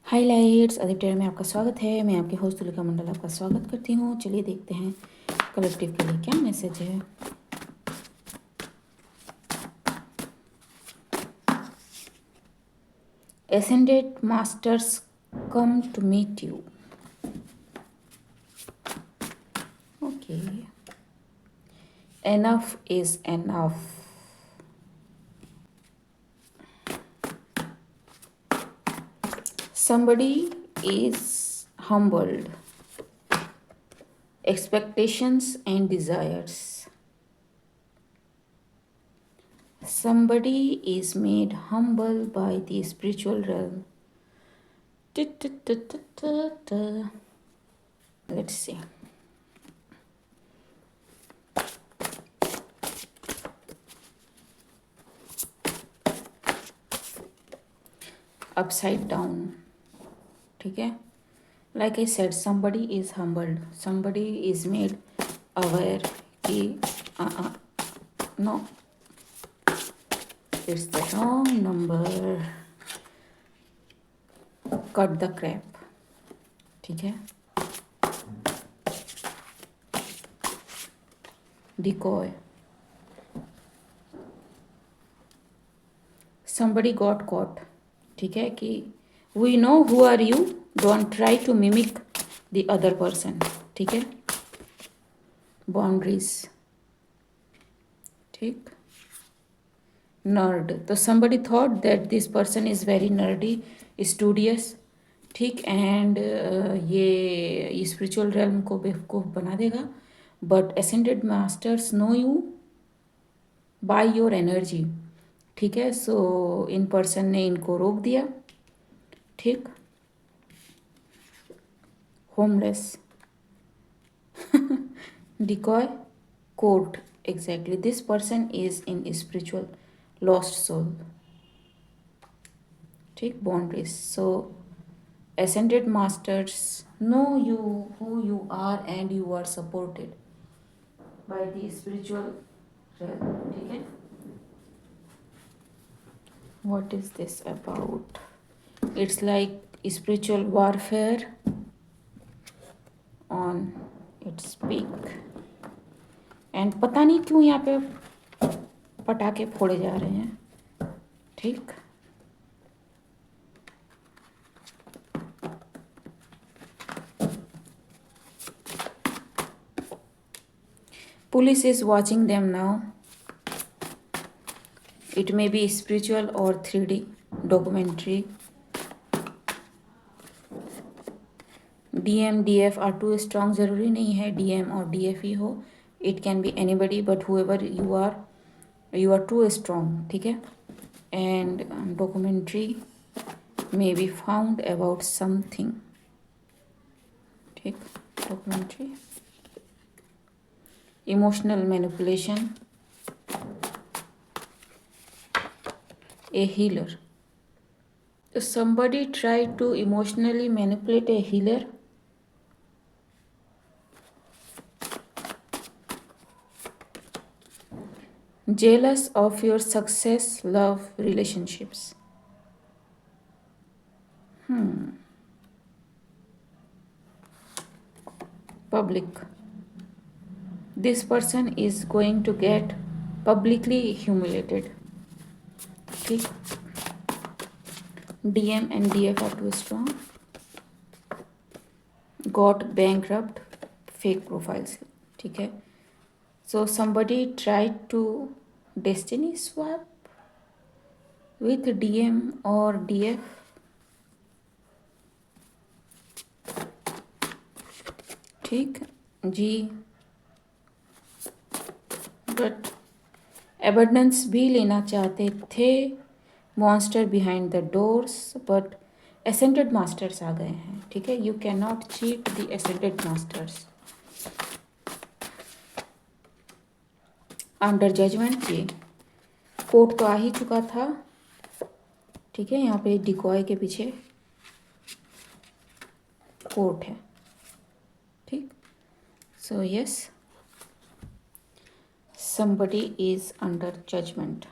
Highlights अदिप्टेयर में आपका स्वागत है। मैं आपके होस्ट तुलिका मंडल आपका स्वागत करती हूँ। चलिए देखते हैं कलेक्टिव के लिए क्या मैसेज है। Ascended masters come to meet you. Okay, enough is enough. somebody is humbled expectations and desires. Somebody is made humble by the spiritual realm. Let's see. Upside down. ठीक है, like I said, somebody is humbled, somebody is made aware कि no, it's the wrong number. Cut the crap. ठीक है, decoy. Somebody got caught. ठीक है कि we know who are you, don't try to mimic the other person. ठीक है, boundaries. ठीक, nerd, तो somebody thought that this person is very nerdy, studious. ठीक, एंड ये स्पिरिचुअल रेल्म को बेवकूफ़ बना देगा, but ascended masters know you by your energy. ठीक है, सो इन पर्सन ने इनको रोक दिया. ठीक, homeless. Decoy, court. Exactly, this person is in spiritual lost soul. ठीक, boundaries. So ascended masters know you who you are and you are supported by the spiritual realm. ठीक है, what is this about? It's like spiritual warfare on its peak. and पता नहीं क्यों यहाँ पे पटाखे फोड़े जा रहे हैं. ठीक, police is watching them now. It may be spiritual or 3D documentary. DM DF are too strong. ज़रूरी नहीं है DM और DF ही हो. It can be anybody, but whoever you are too strong. ठीक है, and documentary may be found about something. ठीक, documentary. Emotional manipulation. A healer. Somebody tried to emotionally manipulate a healer. Jealous of your success, love, relationships. Public. This person is going to get publicly humiliated. ठीक, DM and DF are too strong. Got bankrupt, fake profiles. ठीक है, so somebody tried to destiny swap with DM or DF. ठीक जी, but abundance भी लेना चाहते थे monster behind the doors, but ascended masters आ गए हैं. ठीक है, you can not cheat the ascended masters. Under judgement जी, कोर्ट तो आ ही चुका था. ठीक है, यहाँ पे डिकॉय के पीछे कोर्ट है. ठीक, so yes, somebody is under judgment.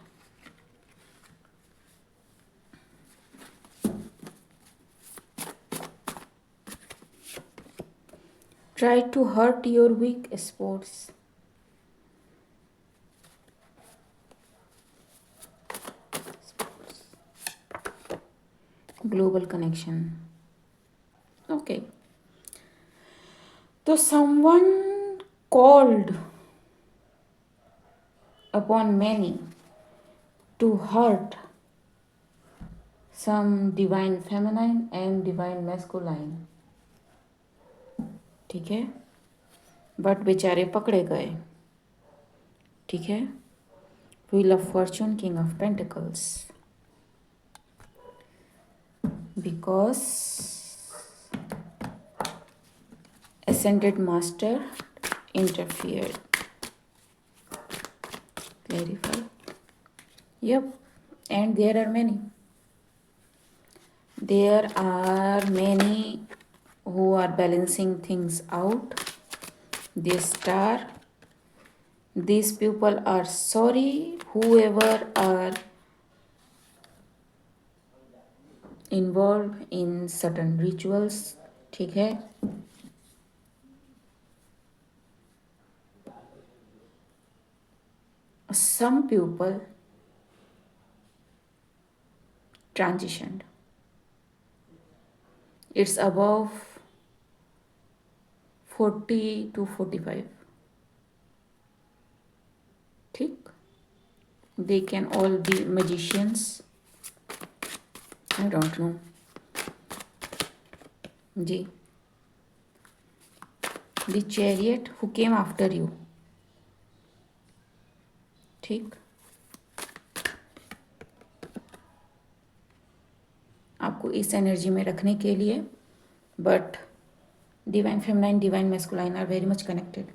try to hurt your weak spots. Global connection. Okay. So someone called upon many to hurt some divine feminine and divine masculine. ठीक है, बट बेचारे पकड़े गए. ठीक है. Wheel of Fortune, King of Pentacles. Because Ascended Master interfered. Clarify. Yep. And there are many. There are many who are balancing things out. This star. These people are sorry, whoever are involved in certain rituals. ठीक है. Some people transitioned. It's above 40 to 45. ठीक. They can all be magicians. I don't know. Ji. The Chariot who came after you. ठीक. आपको इस energy में रखने के लिए, but divine feminine divine masculine are very much connected.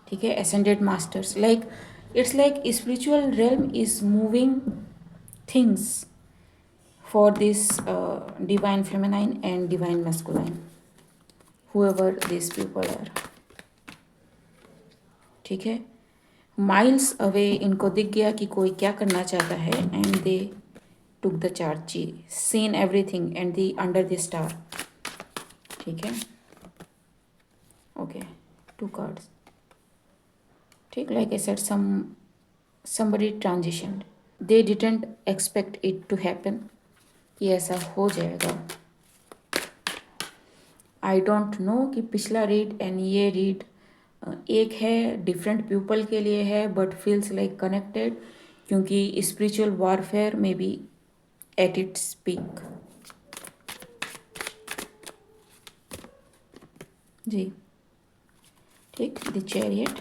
ठीक है. Ascended masters, like it's like spiritual realm is moving things for this divine feminine and divine masculine, whoever these people are. ठीक है. Miles away इनको दिख गया कि कोई क्या करना चाहता है, and they took the charge. जी. Seen everything and the under the star. ठीक है. ओके. 2 कार्ड्स. ठीक. Like I said, somebody transitioned. They didn't expect it to happen. ये ऐसा हो जाएगा. आई डोंट नो कि पिछला रीड एंड ये रीड एक है, डिफरेंट पीपल के लिए है, बट फील्स लाइक कनेक्टेड, क्योंकि स्पिरिचुअल वॉरफेयर में बी एट इट्स पीक. जी. ठीक. The chariot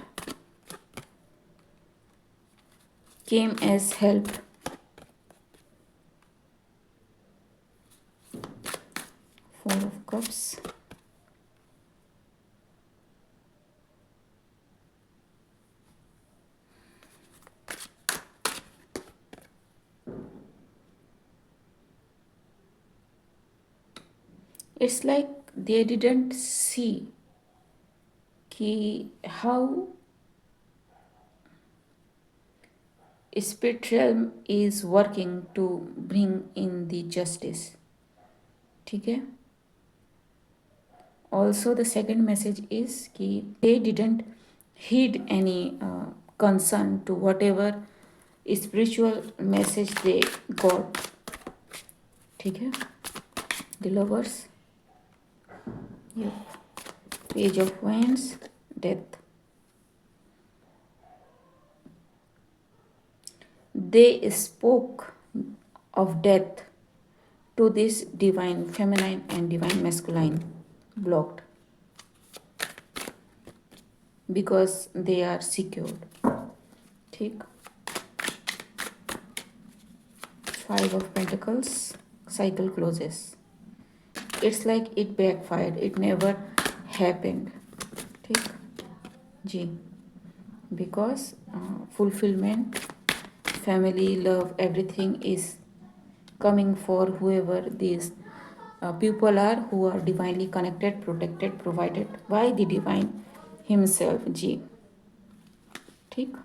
came as help. Four of Cups. It's like they didn't see कि how spirit realm is working to bring in the justice. ठीक है. Also the second message is कि they didn't heed any concern to whatever spiritual message they got. ठीक है. The Lovers. Yep. Page of Wands. Death. They spoke of death to this divine feminine and divine masculine blocked, because they are secured. ठीक. 5 of Pentacles. Cycle closes. It's like it backfired. It never happened. ठीक. जी. Because fulfillment, family, love, everything is coming for whoever these people are, who are divinely connected, protected, provided by the divine himself. जी. ठीक.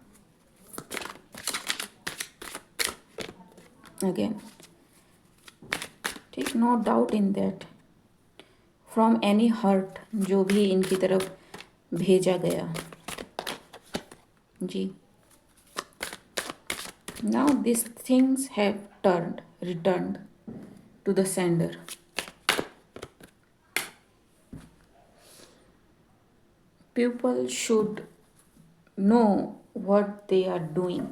Again. ठीक. No doubt in that. From any hurt जो भी इनकी तरफ भेजा गया जी। Now this things have turned returned to the sender. People should know what they are doing.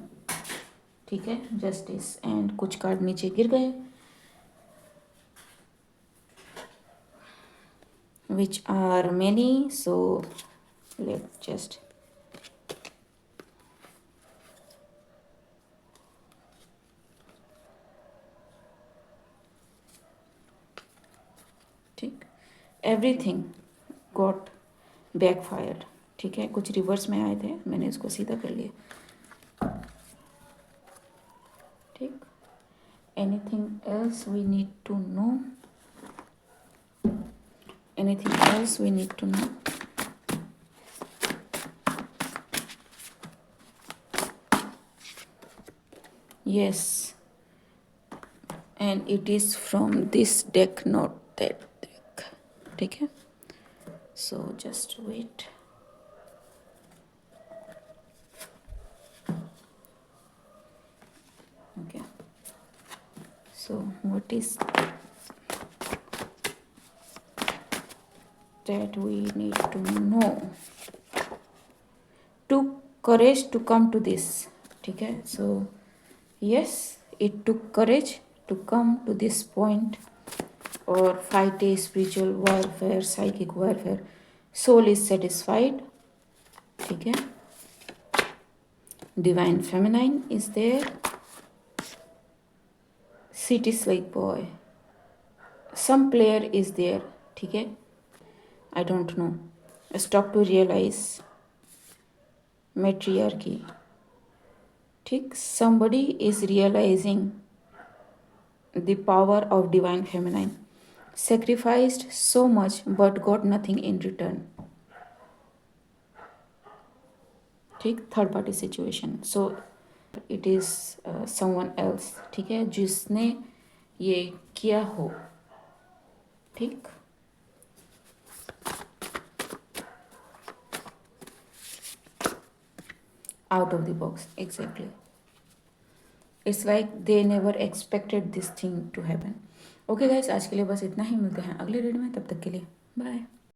ठीक है, जस्टिस एंड कुछ कार्ड नीचे गिर गए which are many, so let's just ठीक, एवरीथिंग गॉट बैकफायर्ड। ठीक है, कुछ रिवर्स में आए थे, मैंने इसको सीधा कर लिया। ठीक, anything else we need to know, anything else we need to know. Yes, and it is from this deck, not that deck. ठीक है, so just wait. Okay, so what is that we need to know? Took courage to come to this. ठीक है, so yes, it took courage to come to this point or fight a spiritual warfare, psychic warfare. Soul is satisfied. ठीक है, divine feminine is there. City slave boy, some player is there. ठीक है, I don't know. Stop to realize matriarchy. ठीक, somebody is realizing the power of divine feminine. Sacrificed so much but got nothing in return. ठीक, third party situation, so it is someone else. ठीक है, जिसने ये किया हो। ठीक, out of the box, exactly. It's like they never expected this thing to happen. Okay guys, आज के लिए बस इतना ही, मिलते हैं अगले रीड में, तब तक के लिए बाय।